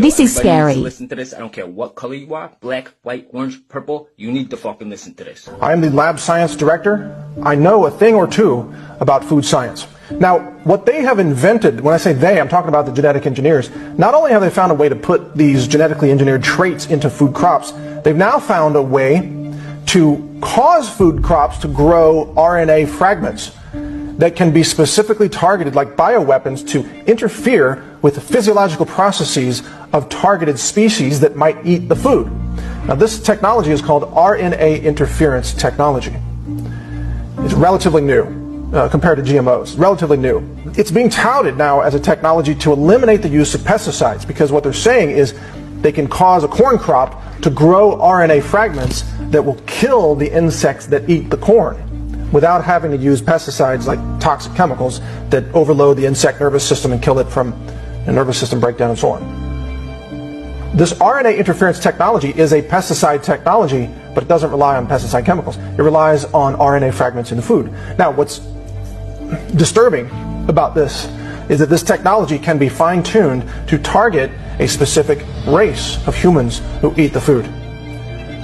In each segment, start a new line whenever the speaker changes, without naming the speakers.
This is scary.
Listen to this. I don't care what color you are, black, white, orange, purple. You need to fucking listen to this.
I am the lab science director. I know a thing or two about food science. Now, what they have invented, when I say they, I'm talking about the genetic engineers, not only have they found a way to put these genetically engineered traits into food crops, they've now found a way to cause food crops to grow RNA fragments that can be specifically targeted like bioweapons to interfere with the physiological processes of targeted species that might eat the food. Now, this technology is called RNA interference technology. It's relatively new compared to GMOs, relatively new. It's being touted now as a technology to eliminate the use of pesticides, because what they're saying is they can cause a corn crop to grow RNA fragments that will kill the insects that eat the corn without having to use pesticides like toxic chemicals that overload the insect nervous system and kill it from a nervous system breakdown and so on. This RNA interference technology is a pesticide technology, but it doesn't rely on pesticide chemicals. It relies on RNA fragments in the food. Now, what's disturbing about this is that this technology can be fine-tuned to target a specific race of humans who eat the food.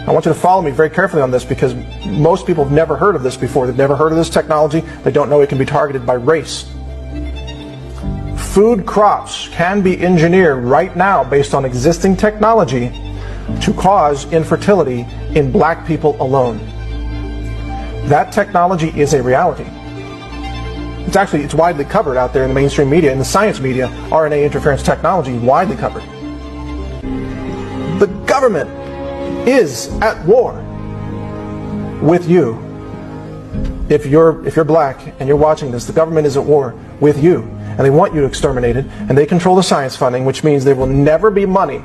I want you to follow me very carefully on this, because most people have never heard of this before. They've never heard of this technology. They don't know it can be targeted by race. Food crops can be engineered right now based on existing technology to cause infertility in black people alone. That technology is a reality. It's widely covered out there in the mainstream media, in the science media. RNA interference technology, widely covered. The government is at war with you. If you're black and you're watching this, the government is at war with you, and they want you exterminated, and they control the science funding, which means there will never be money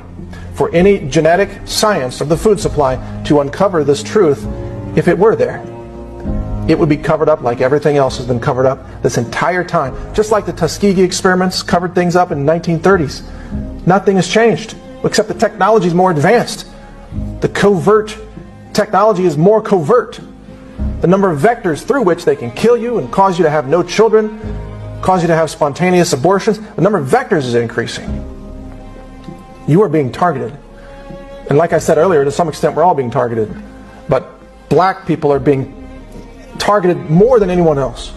for any genetic science of the food supply to uncover this truth. If it were there, it would be covered up like everything else has been covered up this entire time. Just like the Tuskegee experiments covered things up in the 1930s. Nothing has changed, except the technology is more advanced. The covert technology is more covert. The number of vectors through which they can kill you and cause you to have no children, cause you to have spontaneous abortions, the number of vectors is increasing. You are being targeted. And like I said earlier, to some extent we're all being targeted. But black people are being targeted more than anyone else.